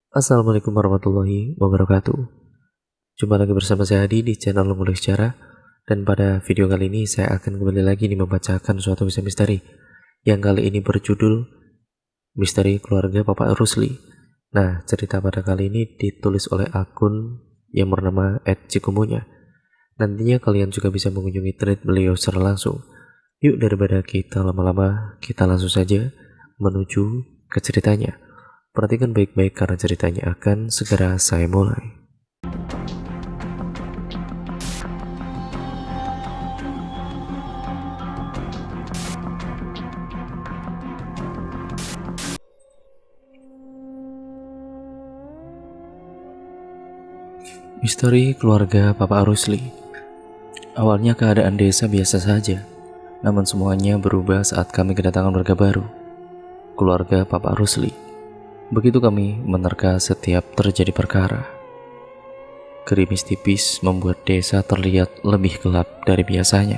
Assalamualaikum warahmatullahi wabarakatuh. Jumpa lagi bersama saya Adi di channel Mulai Sejarah. Dan pada video kali ini saya akan kembali lagi membacakan suatu kisah misteri yang kali ini berjudul Misteri Keluarga Papa Rusli. Nah, cerita pada kali ini ditulis oleh akun yang bernama @cikumunya. Nantinya kalian juga bisa mengunjungi thread beliau secara langsung. Yuk, daripada kita lama-lama, kita langsung saja menuju ke ceritanya. Perhatikan baik-baik karena ceritanya akan segera saya mulai. Misteri keluarga Papa Rusli. Awalnya keadaan desa biasa saja, namun semuanya berubah saat kami kedatangan warga baru, keluarga Papa Rusli. Begitu kami menerka setiap terjadi perkara. Gerimis tipis membuat desa terlihat lebih gelap dari biasanya.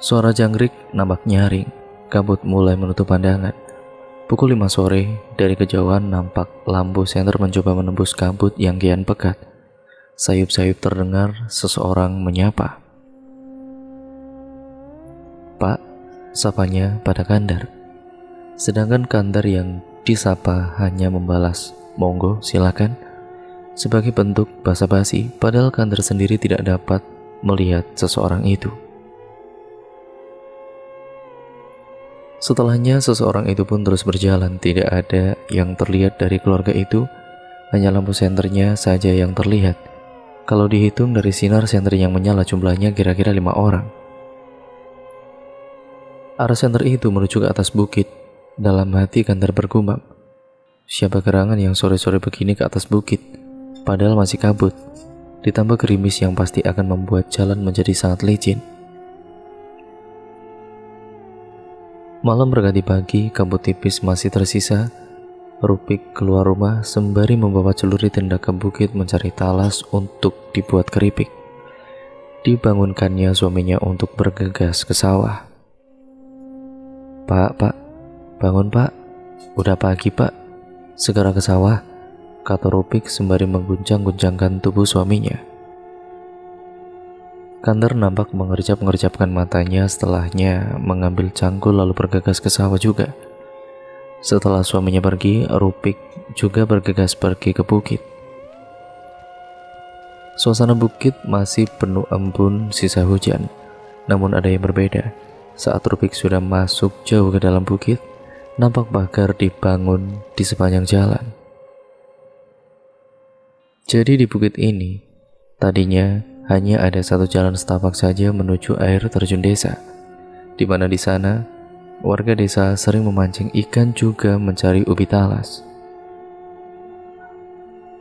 Suara jangkrik nampak nyaring, kabut mulai menutup pandangan. Pukul 5 sore, dari kejauhan nampak lampu senter mencoba menembus kabut yang kian pekat. Sayup-sayup terdengar seseorang menyapa. "Pak," sapanya pada Kandar. Sedangkan Kandar yang disapa hanya membalas, "Monggo, silakan." Sebagai bentuk basa-basi, padahal Kandar sendiri tidak dapat melihat seseorang itu. Setelahnya seseorang itu pun terus berjalan, tidak ada yang terlihat dari keluarga itu, hanya lampu senternya saja yang terlihat. Kalau dihitung dari sinar senter yang menyala jumlahnya kira-kira 5 orang. Arah senter itu menuju ke atas bukit. Dalam hati Kandar bergumam, siapa gerangan yang sore-sore begini ke atas bukit, padahal masih kabut, ditambah gerimis yang pasti akan membuat jalan menjadi sangat licin. Malam berganti pagi, kabut tipis masih tersisa. Rupik keluar rumah sembari membawa celurit hendak ke bukit mencari talas untuk dibuat keripik. Dibangunkannya suaminya untuk bergegas ke sawah. Pak, bangun Pak. Udah pagi Pak, segera ke sawah," kata Rupik sembari mengguncang-guncangkan tubuh suaminya. Kandar nampak mengerjap-ngerjapkan matanya, setelahnya mengambil cangkul lalu bergegas ke sawah juga. Setelah suaminya pergi, Rupik juga bergegas pergi ke bukit. Suasana bukit masih penuh embun sisa hujan, namun ada yang berbeda. Saat Rupik sudah masuk jauh ke dalam bukit, nampak pagar dibangun di sepanjang jalan. Jadi di bukit ini, tadinya hanya ada satu jalan setapak saja menuju air terjun desa, di mana di sana warga desa sering memancing ikan juga mencari ubi talas.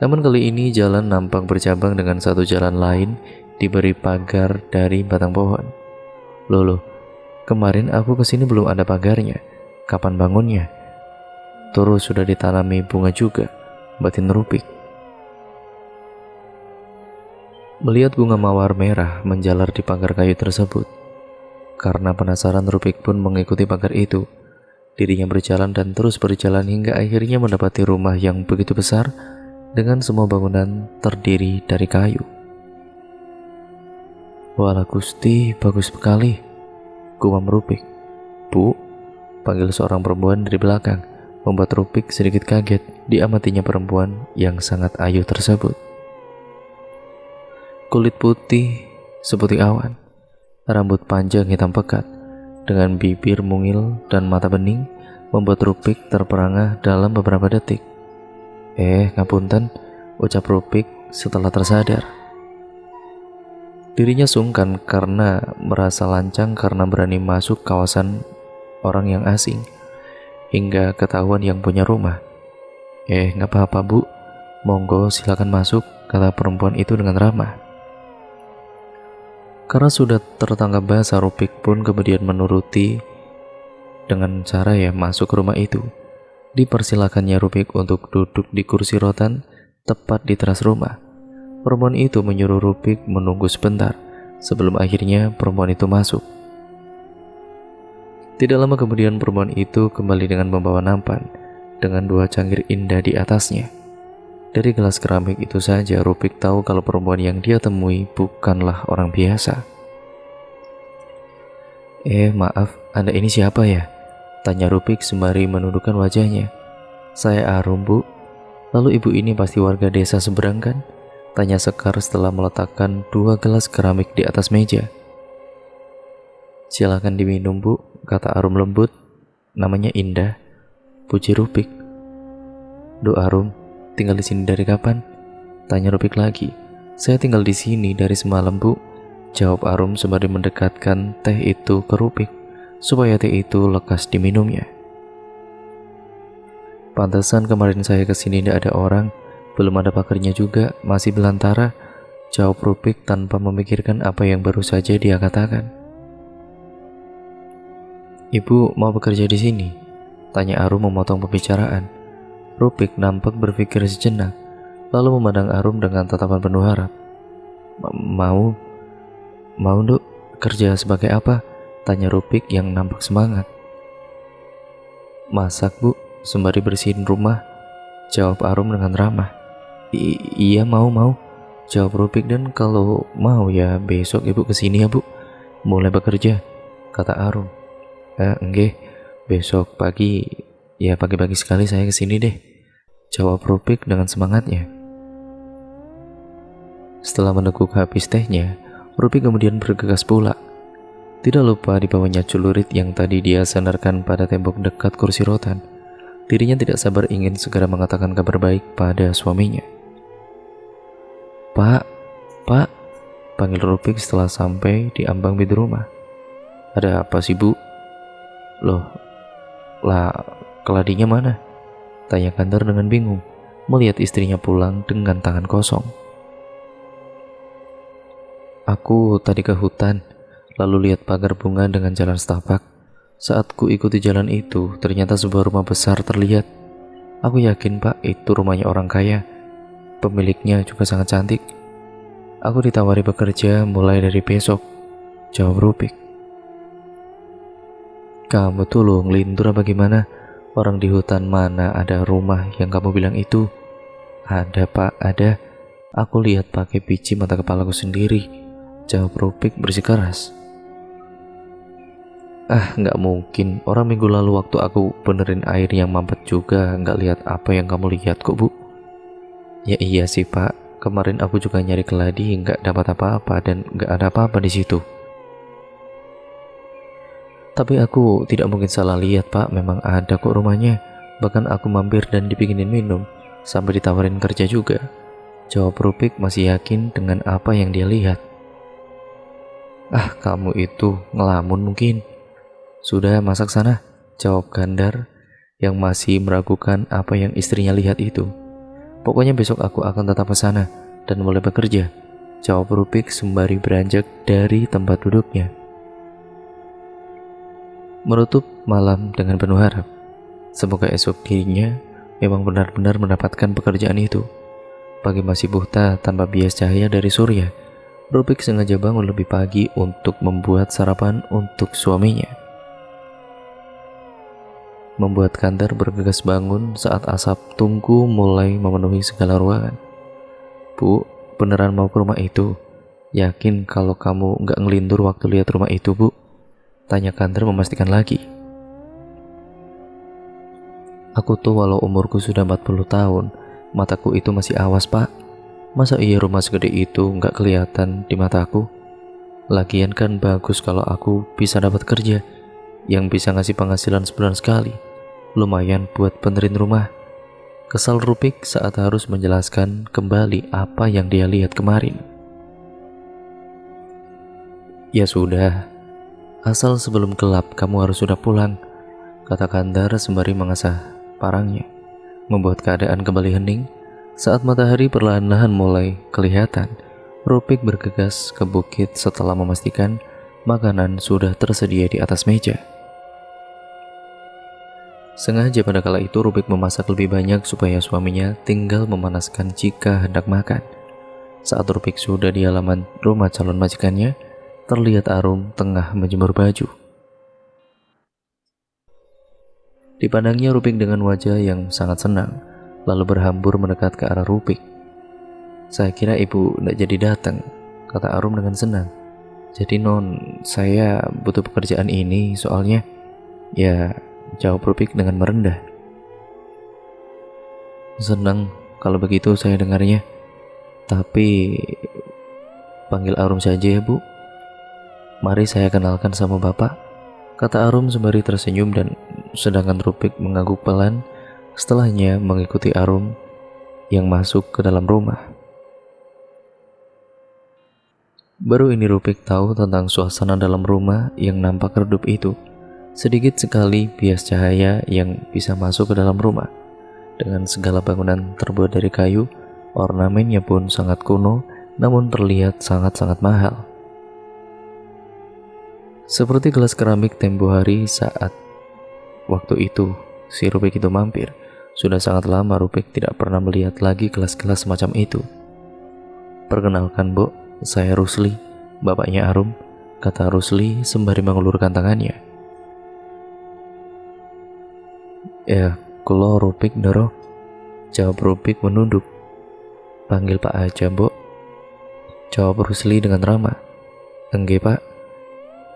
Namun kali ini jalan nampak bercabang dengan satu jalan lain diberi pagar dari batang pohon. Loh, kemarin aku kesini belum ada pagarnya. Kapan bangunnya? Terus sudah ditanami bunga juga, batin Rupik. Melihat bunga mawar merah menjalar di pagar kayu tersebut, karena penasaran Rupik pun mengikuti pagar itu. Dirinya berjalan dan terus berjalan hingga akhirnya mendapati rumah yang begitu besar dengan semua bangunan terdiri dari kayu. "Walah Gusti, bagus sekali," gumam Rupik. "Bu," panggil seorang perempuan dari belakang, membuat Rupik sedikit kaget diamatinya perempuan yang sangat ayu tersebut. Kulit putih seperti awan, rambut panjang hitam pekat, dengan bibir mungil dan mata bening, membuat Rupik terperangah dalam beberapa detik. Ngapunten," ucap Rupik setelah tersadar. Dirinya sungkan karena merasa lancang karena berani masuk kawasan orang yang asing, hingga ketahuan yang punya rumah. Nggak apa-apa Bu, monggo silakan masuk," kata perempuan itu dengan ramah. Karena sudah tertangkap basah, Rupik pun kemudian menuruti dengan cara masuk ke rumah itu. Dipersilakannya Rupik untuk duduk di kursi rotan tepat di teras rumah. Perempuan itu menyuruh Rupik menunggu sebentar sebelum akhirnya perempuan itu masuk. Tidak lama kemudian perempuan itu kembali dengan membawa nampan. dengan 2 cangkir indah di atasnya. Dari gelas keramik itu saja Rupik tahu kalau perempuan yang dia temui bukanlah orang biasa. Maaf, Anda ini siapa ya? Tanya Rupik sembari menundukkan wajahnya. Saya Arum, Bu. Lalu ibu ini pasti warga desa seberang kan? Tanya Sekar setelah meletakkan 2 gelas keramik di atas meja. Silakan diminum, Bu, kata Arum lembut. Namanya Indah, puji Rupik. Duh Arum, tinggal di sini dari kapan? Tanya Rupik lagi. Saya tinggal di sini dari semalam, Bu, jawab Arum sembari mendekatkan teh itu ke Rupik supaya teh itu lekas diminumnya. Pantesan kemarin saya kesini tidak ada orang, belum ada pakarnya juga, masih belantara, jawab Rupik tanpa memikirkan apa yang baru saja dia katakan. Ibu mau bekerja di sini? Tanya Arum memotong pembicaraan. Rupik nampak berpikir sejenak, lalu memandang Arum dengan tatapan penuh harap. Mau, Duk, kerja sebagai apa? Tanya Rupik yang nampak semangat. Masak, Bu, sembari bersihin rumah, jawab Arum dengan ramah. Iya mau, jawab Rupik, dan kalau mau ya besok ibu kesini ya, Bu, mulai bekerja, kata Arum. Enggak, besok pagi, ya pagi-pagi sekali saya kesini deh, jawab Rupik dengan semangatnya. Setelah meneguk habis tehnya, Rupik kemudian bergegas pula. Tidak lupa dibawanya celurit yang tadi dia sandarkan pada tembok dekat kursi rotan. Dirinya tidak sabar ingin segera mengatakan kabar baik pada suaminya. Pak, panggil Rupik setelah sampai di ambang pintu rumah. Ada apa sih, Bu? Loh, keladinya mana? Tanya Kandar dengan bingung, melihat istrinya pulang dengan tangan kosong. Aku tadi ke hutan, lalu lihat pagar bunga dengan jalan setapak. Saat ku ikuti jalan itu, ternyata sebuah rumah besar terlihat. Aku yakin, Pak, itu rumahnya orang kaya. Pemiliknya juga sangat cantik. Aku ditawari bekerja mulai dari besok, jawab Rupik. Kamu tuh lo ngelindur apa gimana? Orang di hutan mana ada rumah yang kamu bilang itu? Ada, Pak, ada. Aku lihat pakai biji mata kepalaku sendiri, jawab Rupik bersikeras. Nggak mungkin. Orang minggu lalu waktu aku benerin air yang mampet juga nggak lihat apa yang kamu lihat kok, Bu. Ya iya sih, Pak. Kemarin aku juga nyari keladi nggak dapat apa-apa dan nggak ada apa-apa di situ. Tapi aku tidak mungkin salah lihat, Pak. Memang ada kok rumahnya. Bahkan aku mampir dan dibikinin minum, sampai ditawarin kerja juga, jawab Rupik masih yakin dengan apa yang dia lihat. Kamu itu ngelamun mungkin. Sudah masak sana, jawab Kandar yang masih meragukan apa yang istrinya lihat itu. Pokoknya besok aku akan tetap ke sana dan mulai bekerja, jawab Rupik sembari beranjak dari tempat duduknya. Menutup malam dengan penuh harap. Semoga esok dirinya memang benar-benar mendapatkan pekerjaan itu. Pagi masih buta tanpa bias cahaya dari surya. Rupik sengaja bangun lebih pagi untuk membuat sarapan untuk suaminya. Membuat Kandar bergegas bangun saat asap tungku mulai memenuhi segala ruangan. Bu, beneran mau ke rumah itu? Yakin kalau kamu nggak ngelindur waktu lihat rumah itu, Bu? Tanya Kandar memastikan lagi. Aku tuh walau umurku sudah 40 tahun, mataku itu masih awas, Pak. Masa iya rumah segede itu nggak kelihatan di mataku? Lagian kan bagus kalau aku bisa dapat kerja yang bisa ngasih penghasilan sebulan sekali. Lumayan buat benerin rumah. Kesal Rupik saat harus menjelaskan kembali apa yang dia lihat kemarin. Ya sudah, asal sebelum gelap kamu harus sudah pulang, kata Kandar sembari mengasah parangnya, membuat keadaan kembali hening. Saat matahari perlahan-lahan mulai kelihatan, Rupik bergegas ke bukit setelah memastikan makanan sudah tersedia di atas meja. Sengaja pada kala itu Rupik memasak lebih banyak supaya suaminya tinggal memanaskan jika hendak makan. Saat Rupik sudah di halaman rumah calon majikannya, terlihat Arum tengah menjemur baju. Dipandangnya Rupik dengan wajah yang sangat senang, lalu berhambur mendekat ke arah Rupik. "Saya kira ibu tidak jadi datang," kata Arum dengan senang. "Jadi non, saya butuh pekerjaan ini soalnya." "Ya," jawab Rupik dengan merendah. "Senang kalau begitu saya dengarnya. Tapi panggil Arum saja ya bu. Mari saya kenalkan sama bapak," kata Arum sembari tersenyum, dan sedangkan Rupik mengangguk pelan. Setelahnya mengikuti Arum yang masuk ke dalam rumah. Baru ini Rupik tahu tentang suasana dalam rumah yang nampak redup itu. Sedikit sekali bias cahaya yang bisa masuk ke dalam rumah. Dengan segala bangunan terbuat dari kayu, ornamennya pun sangat kuno, namun terlihat sangat-sangat mahal. Seperti gelas keramik tempo hari saat waktu itu si Rupik itu mampir. Sudah sangat lama Rupik tidak pernah melihat lagi gelas-gelas semacam itu. "Perkenalkan Bu, saya Rusli, bapaknya Arum," kata Rusli sembari mengulurkan tangannya. "Ya, kulo Rupik Ndoro," jawab Rupik menunduk. "Panggil Pak aja, Bu," jawab Rusli dengan ramah. "Enggak, Pak."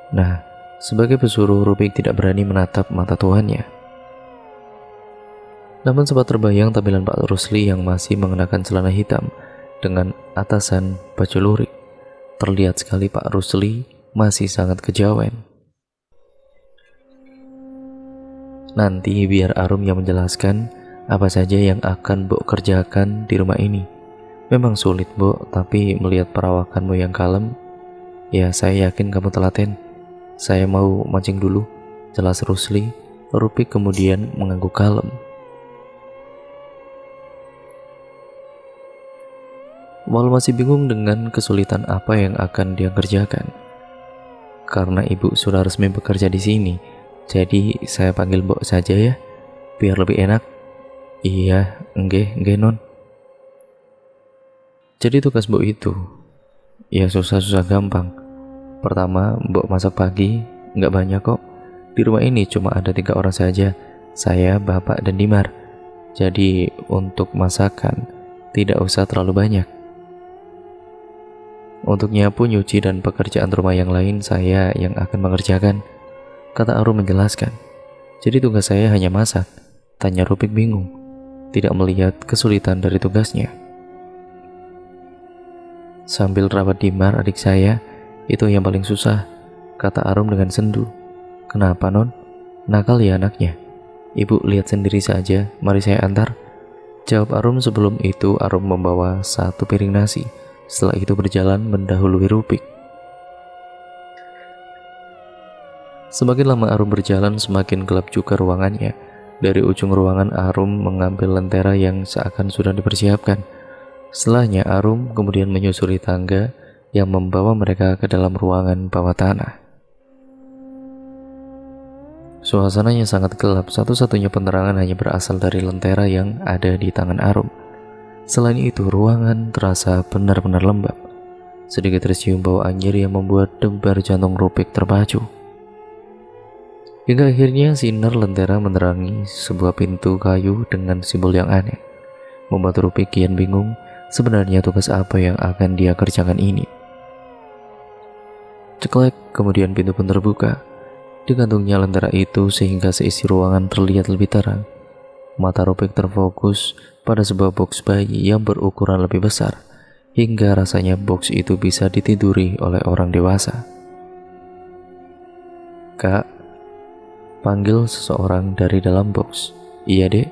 Nah, sebagai pesuruh, Rupik tidak berani menatap mata tuannya. Namun sempat terbayang tampilan Pak Rusli yang masih mengenakan celana hitam dengan atasan baju lurik. Terlihat sekali Pak Rusli masih sangat kejawen. Nanti biar Arum yang menjelaskan apa saja yang akan Bo kerjakan di rumah ini. Memang sulit Bo, tapi melihat perawakanmu yang kalem, ya saya yakin kamu telaten. Saya mau mancing dulu, jelas Rusli. Rupik kemudian mengangguk kalem. Walau masih bingung dengan kesulitan apa yang akan dia kerjakan, karena ibu sudah resmi bekerja di sini, jadi saya panggil Mbok saja ya, biar lebih enak. "Iya, enggak non." Jadi tugas Mbok itu, ya susah-susah gampang. Pertama, Mbok masak pagi, nggak banyak kok. Di rumah ini cuma ada 3 orang saja, saya, bapak, dan Dimar. Jadi untuk masakan tidak usah terlalu banyak. Untuk nyapu, nyuci, dan pekerjaan rumah yang lain saya yang akan mengerjakan, kata Arum menjelaskan. Jadi tugas saya hanya masak, tanya Rupik bingung, tidak melihat kesulitan dari tugasnya. Sambil rawat Dimar adik saya, itu yang paling susah, kata Arum dengan sendu. Kenapa non? Nakal ya anaknya. Ibu lihat sendiri saja, mari saya antar, jawab Arum. Sebelum itu Arum membawa 1 piring nasi. Setelah itu berjalan mendahului Rupik. Semakin lama Arum berjalan, semakin gelap juga ruangannya. Dari ujung ruangan Arum mengambil lentera yang seakan sudah dipersiapkan. Setelahnya Arum kemudian menyusuri tangga yang membawa mereka ke dalam ruangan bawah tanah. Suasananya sangat gelap, satu-satunya penerangan hanya berasal dari lentera yang ada di tangan Arum. Selain itu, ruangan terasa benar-benar lembab. Sedikit tercium bau anjir yang membuat debar jantung Rupik terpacu. Hingga akhirnya sinar lentera menerangi sebuah pintu kayu dengan simbol yang aneh, membuat Rupik kian bingung sebenarnya tugas apa yang akan dia kerjakan ini. Ceklek, kemudian pintu pun terbuka. Digantungnya lentera itu sehingga seisi ruangan terlihat lebih terang. Mata Rupik terfokus pada sebuah box bayi yang berukuran lebih besar, hingga rasanya box itu bisa ditiduri oleh orang dewasa. Kak, panggil seseorang dari dalam box. Iya dek,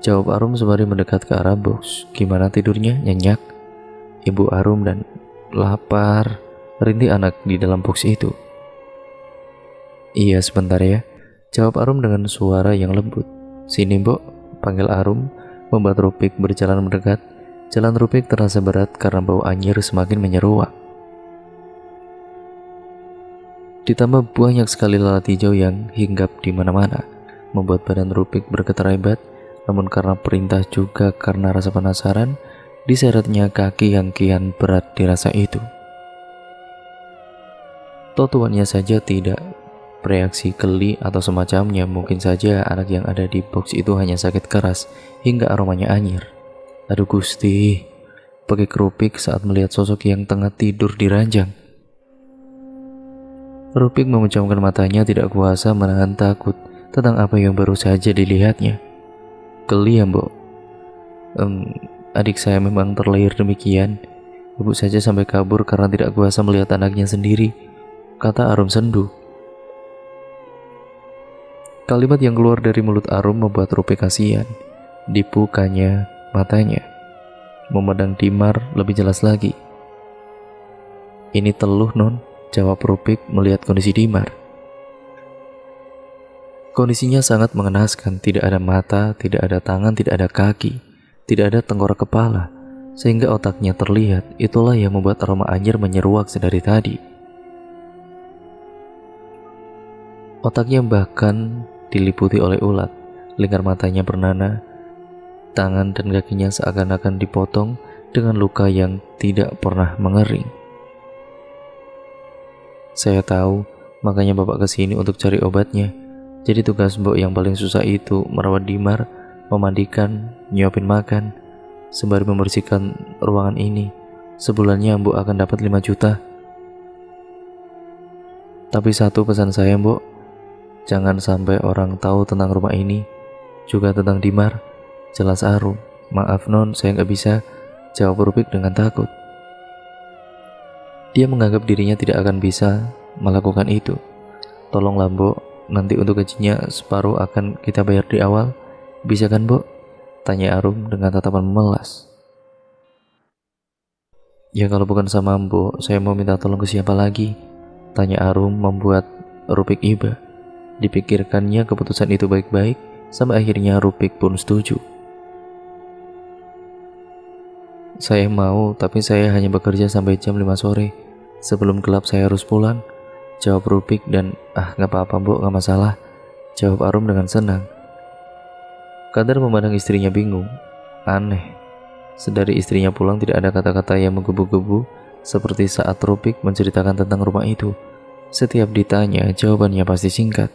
jawab Arum sembari mendekat ke arah box. Gimana tidurnya? Nyenyak? Ibu Arum dan lapar, rintih anak di dalam box itu. Iya sebentar ya, jawab Arum dengan suara yang lembut. Sini Mbok, panggil Arum, membuat Rupik berjalan mendekat. Jalan Rupik terasa berat karena bau anyir semakin menyeruak. Ditambah banyak sekali lalat hijau yang hinggap di mana-mana, membuat badan Rupik bergetar hebat. Namun karena perintah juga karena rasa penasaran, diseretnya kaki yang kian berat dirasa itu. Toh tuannya saja tidak bereaksi geli atau semacamnya. Mungkin saja anak yang ada di box itu hanya sakit keras hingga aromanya anyir. Aduh Gusti, pakai kerupik saat melihat sosok yang tengah tidur di ranjang. Rupik memejamkan matanya, tidak kuasa menahan takut tentang apa yang baru saja dilihatnya. Geli ya mbok? Adik saya memang terlahir demikian. Ibu saja sampai kabur karena tidak kuasa melihat anaknya sendiri, kata Arum sendu. Kalimat yang keluar dari mulut Arum membuat Rupik kasihan. Dibukanya matanya, memandang Dimar lebih jelas lagi. Ini teluh non, jawab Rupik melihat kondisi Dimar. Kondisinya sangat mengenaskan, tidak ada mata, tidak ada tangan, tidak ada kaki, tidak ada tengkorak kepala, sehingga otaknya terlihat. Itulah yang membuat aroma anyir menyeruak sedari tadi. Otaknya bahkan diliputi oleh ulat, lingkar matanya bernanah, tangan dan kakinya seakan-akan dipotong dengan luka yang tidak pernah mengering. Saya tahu, makanya bapak kesini untuk cari obatnya. Jadi tugas mbok yang paling susah itu merawat Dimar, memandikan, nyuapin makan, sembari membersihkan ruangan ini. Sebulannya mbok akan dapat 5 juta. Tapi satu pesan saya mbok, jangan sampai orang tahu tentang rumah ini, juga tentang Dimar. Jelas Arum. Maaf non, saya nggak bisa, jawab Rupik dengan takut. Dia menganggap dirinya tidak akan bisa melakukan itu. Tolonglah mbok, nanti untuk gajinya separuh akan kita bayar di awal. Bisa kan mbok? Tanya Arum dengan tatapan memelas. Ya kalau bukan sama mbok, saya mau minta tolong ke siapa lagi? Tanya Arum membuat Rupik iba. Dipikirkannya keputusan itu baik-baik, sampai akhirnya Rupik pun setuju. Saya mau, tapi saya hanya bekerja sampai jam 5 sore. Sebelum gelap saya harus pulang, jawab Rupik. Dan gak apa-apa mbok, gak masalah, jawab Arum dengan senang. Kandar memandang istrinya bingung. Aneh, sedari istrinya pulang tidak ada kata-kata yang menggebu-gebu seperti saat Rupik menceritakan tentang rumah itu. Setiap ditanya, jawabannya pasti singkat.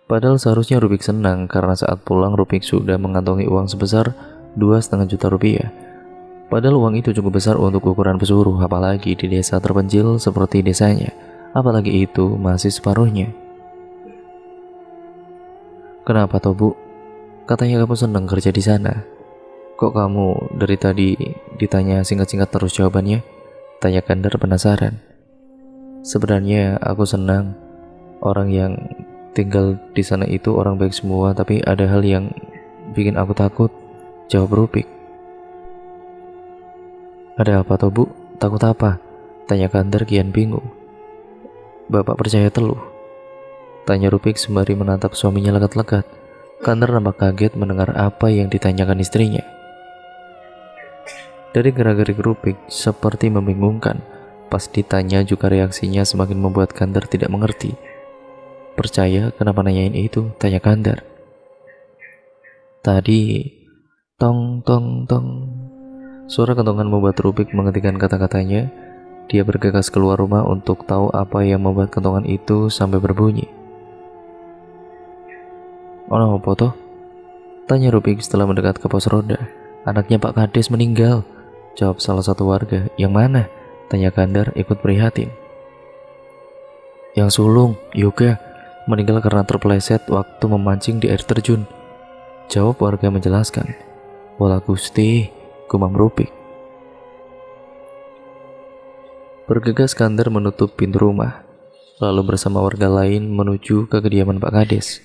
Padahal seharusnya Rupik senang karena saat pulang Rupik sudah mengantongi uang sebesar 2,5 juta rupiah. Padahal uang itu cukup besar untuk ukuran pesuruh, apalagi di desa terpencil seperti desanya. Apalagi itu masih separuhnya. Kenapa toh bu? Katanya kamu senang kerja di sana. Kok kamu dari tadi ditanya singkat-singkat terus jawabannya? Tanya Kandar penasaran. Sebenarnya aku senang. Orang yang tinggal di sana itu orang baik semua, tapi ada hal yang bikin aku takut, jawab Rupik. Ada apa toh bu? Takut apa? Tanya Kandar kian bingung. Bapak percaya teluh? Tanya Rupik sembari menatap suaminya lekat-lekat. Kandar nampak kaget mendengar apa yang ditanyakan istrinya. Dari gerak-gerik Rupik seperti membingungkan. Pas ditanya juga reaksinya semakin membuat Kandar tidak mengerti. Percaya kenapa nanyain itu? Tanya Kandar. Tadi tong tong tong. Suara kentongan membuat Rupik menghentikan kata-katanya. Dia bergegas keluar rumah untuk tahu apa yang membuat kentongan itu sampai berbunyi. Ono apa toh? Tanya Rupik setelah mendekat ke pos ronda. Anaknya Pak Kades meninggal, jawab salah satu warga. Yang mana? Tanya Kandar ikut prihatin. Yang sulung, Yoga, meninggal karena terpeleset waktu memancing di air terjun, jawab warga menjelaskan. Wala Gusti, gumam Rupik. Bergegas Kandar menutup pintu rumah, lalu bersama warga lain menuju ke kediaman Pak Kades.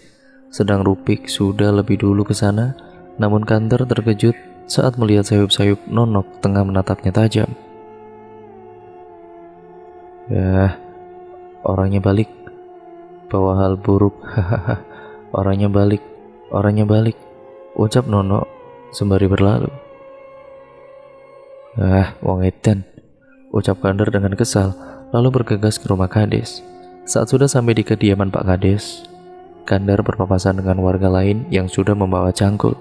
Sedang Rupik sudah lebih dulu ke sana, namun Kandar terkejut saat melihat sayup-sayup Nonok tengah menatapnya tajam. Ya, orangnya balik. Bawa hal buruk, hahaha. Orangnya balik, ucap Nonok sembari berlalu. Wong edan, ucap Kandar dengan kesal, lalu bergegas ke rumah Kades. Saat sudah sampai di kediaman Pak Kades, Kandar berpapasan dengan warga lain yang sudah membawa cangkul.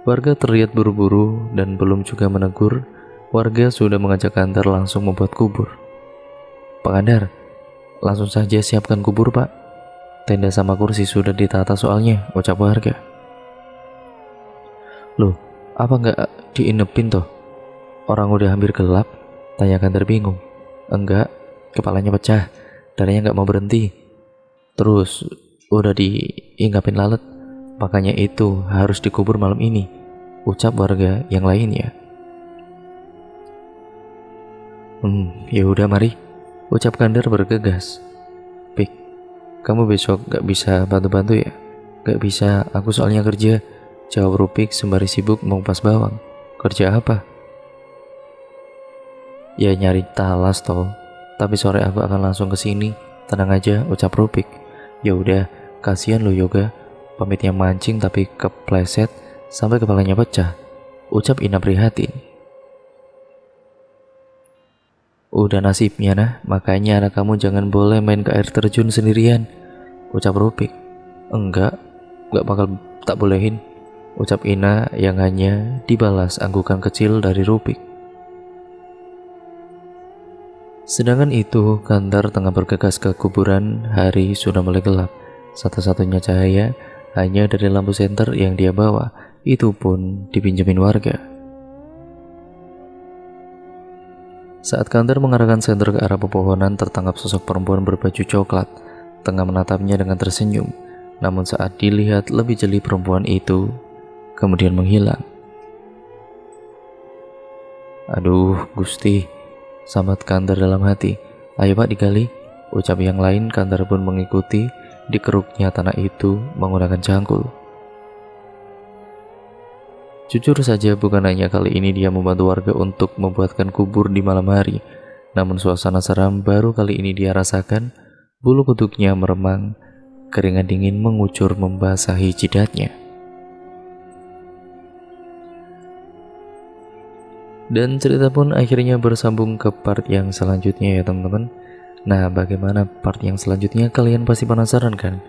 Warga terlihat buru-buru dan belum juga menegur. warga sudah mengajak Kandar langsung membuat kubur. "Pak Kandar, langsung saja siapkan kubur, Pak. Tenda sama kursi sudah ditata soalnya," ucap warga. "Loh, apa nggak diinepin toh? Orang udah hampir gelap," tanya Kandar bingung. "Enggak, kepalanya pecah, darahnya nggak mau berhenti. Terus udah diinggapin lalat, makanya itu harus dikubur malam ini," ucap warga yang lainnya. Ya udah mari," ucap Kandar bergegas. "Pik, kamu besok gak bisa bantu-bantu ya?" "Gak bisa, aku soalnya kerja," jawab Rupik sembari sibuk mengupas bawang. "Kerja apa?" "Ya nyari talas toh, tapi sore aku akan langsung ke sini. Tenang aja," ucap Rupik. "Ya udah, kasihan lo Yoga, pamitnya mancing tapi kepleset sampai kepalanya pecah," ucap Ina prihatin. "Udah nasibnya nah, makanya anak kamu jangan boleh main ke air terjun sendirian," ucap Rupik. Enggak bakal tak bolehin," ucap Ina yang hanya dibalas anggukan kecil dari Rupik. Sedangkan itu, Kandar tengah bergegas ke kuburan. Hari sudah mulai gelap. Satu-satunya cahaya hanya dari lampu senter yang dia bawa, itu pun dipinjemin warga. Saat Kandar mengarahkan senter ke arah pepohonan, tertangkap sosok perempuan berbaju coklat, tengah menatapnya dengan tersenyum. Namun saat dilihat lebih jeli, perempuan itu kemudian menghilang. "Aduh, Gusti," sambat Kandar dalam hati. "Ayo Pak digali," ucap yang lain. Kandar pun mengikuti dikeruknya tanah itu menggunakan cangkul. Jujur saja, bukan hanya kali ini dia membantu warga untuk membuatkan kubur di malam hari, namun suasana seram baru kali ini dia rasakan. Bulu kuduknya meremang, keringat dingin mengucur membasahi jidatnya. Dan cerita pun akhirnya bersambung ke part yang selanjutnya ya teman-teman. Nah, bagaimana part yang selanjutnya? Kalian pasti penasaran kan?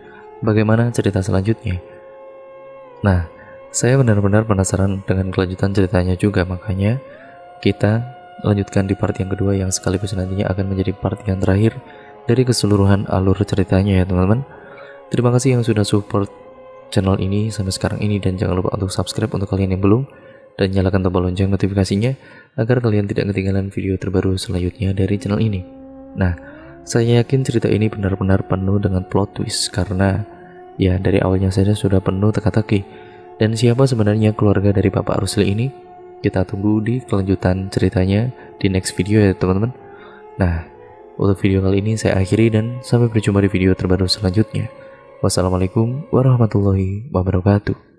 Bagaimana cerita selanjutnya? Nah, saya benar-benar penasaran dengan kelanjutan ceritanya juga, makanya kita lanjutkan di part yang kedua yang sekaligus nantinya akan menjadi part yang terakhir dari keseluruhan alur ceritanya ya teman-teman. Terima kasih yang sudah support channel ini sampai sekarang ini, dan jangan lupa untuk subscribe untuk kalian yang belum, dan nyalakan tombol lonceng notifikasinya agar kalian tidak ketinggalan video terbaru selanjutnya dari channel ini. Nah, saya yakin cerita ini benar-benar penuh dengan plot twist karena ya dari awalnya saja sudah penuh teka-teki. Dan siapa sebenarnya keluarga dari Bapak Rusli ini? Kita tunggu di kelanjutan ceritanya di next video ya teman-teman. Nah, untuk video kali ini saya akhiri dan sampai berjumpa di video terbaru selanjutnya. Wassalamualaikum warahmatullahi wabarakatuh.